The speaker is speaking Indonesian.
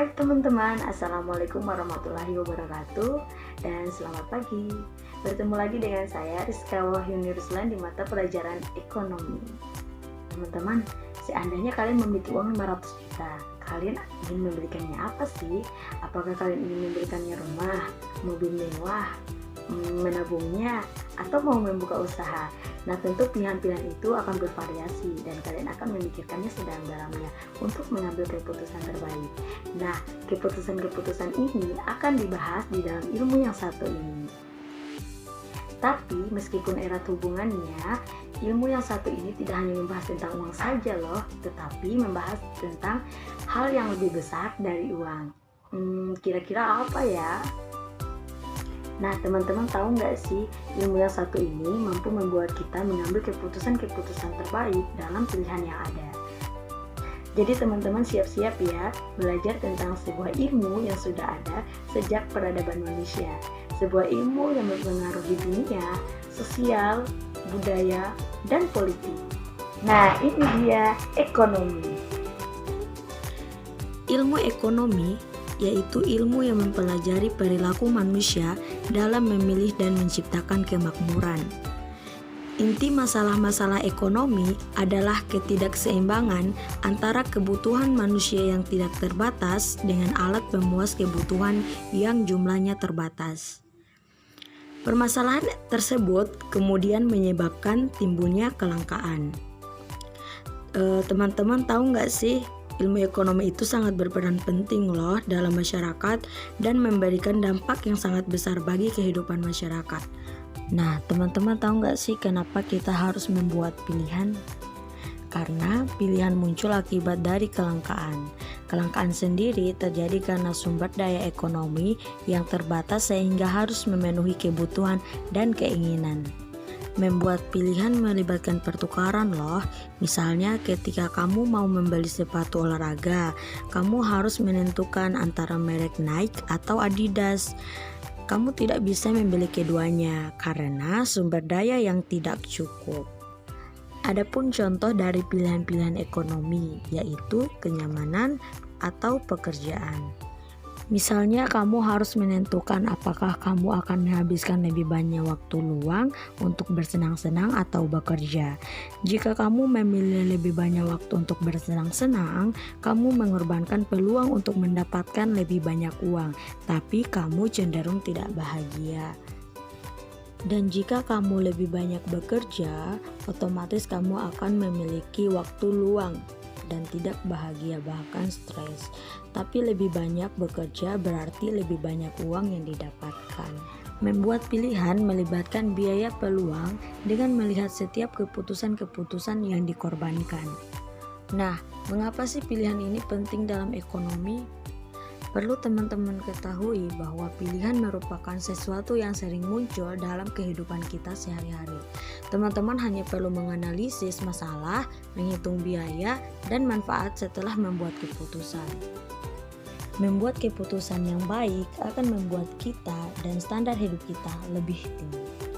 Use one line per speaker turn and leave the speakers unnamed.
Hai teman-teman, Assalamualaikum warahmatullahi wabarakatuh. Dan selamat pagi. Bertemu lagi dengan saya Rizka Wahyuni Ruslan di mata pelajaran ekonomi. Teman-teman, seandainya kalian memiliki uang 500 juta, kalian ingin membelikannya apa sih? Apakah kalian ingin membelikannya rumah, mobil mewah, menabungnya, atau mau membuka usaha? Nah, tentu pilihan-pilihan itu akan bervariasi dan kalian akan memikirkannya sedalam-dalamnya untuk mengambil keputusan terbaik. Nah, keputusan-keputusan ini akan dibahas di dalam ilmu yang satu ini. Tapi, meskipun erat hubungannya, ilmu yang satu ini tidak hanya membahas tentang uang saja loh, tetapi membahas tentang hal yang lebih besar dari uang. Kira-kira apa ya? Nah, teman-teman tahu nggak sih, ilmu yang satu ini mampu membuat kita mengambil keputusan-keputusan terbaik dalam pilihan yang ada. Jadi teman-teman siap-siap ya, belajar tentang sebuah ilmu yang sudah ada sejak peradaban manusia. Sebuah ilmu yang mempengaruhi dunia, sosial, budaya, dan politik. Nah, ini dia ekonomi.
Ilmu ekonomi yaitu ilmu yang mempelajari perilaku manusia dalam memilih dan menciptakan kemakmuran. Inti masalah-masalah ekonomi adalah ketidakseimbangan antara kebutuhan manusia yang tidak terbatas dengan alat pemuas kebutuhan yang jumlahnya terbatas. Permasalahan tersebut kemudian menyebabkan timbulnya kelangkaan. Teman-teman tahu nggak sih? Ilmu ekonomi itu sangat berperan penting loh dalam masyarakat dan memberikan dampak yang sangat besar bagi kehidupan masyarakat. Nah, teman-teman tahu nggak sih kenapa kita harus membuat pilihan? Karena pilihan muncul akibat dari kelangkaan. Kelangkaan sendiri terjadi karena sumber daya ekonomi yang terbatas sehingga harus memenuhi kebutuhan dan keinginan. Membuat pilihan melibatkan pertukaran loh. Misalnya ketika kamu mau membeli sepatu olahraga, kamu harus menentukan antara merek Nike atau Adidas. Kamu tidak bisa membeli keduanya karena sumber daya yang tidak cukup. Adapun contoh dari pilihan-pilihan ekonomi yaitu kenyamanan atau pekerjaan. Misalnya kamu harus menentukan apakah kamu akan menghabiskan lebih banyak waktu luang untuk bersenang-senang atau bekerja. Jika kamu memilih lebih banyak waktu untuk bersenang-senang, kamu mengorbankan peluang untuk mendapatkan lebih banyak uang, tapi kamu cenderung tidak bahagia. Dan jika kamu lebih banyak bekerja, otomatis kamu akan memiliki waktu luang dan tidak bahagia, bahkan stres. Tapi lebih banyak bekerja berarti lebih banyak uang yang didapatkan. Membuat pilihan melibatkan biaya peluang dengan melihat setiap keputusan-keputusan yang dikorbankan. Nah, mengapa sih pilihan ini penting dalam ekonomi? Perlu teman-teman ketahui bahwa pilihan merupakan sesuatu yang sering muncul dalam kehidupan kita sehari-hari. Teman-teman hanya perlu menganalisis masalah, menghitung biaya, dan manfaat setelah membuat keputusan. Membuat keputusan yang baik akan membuat kita dan standar hidup kita lebih tinggi.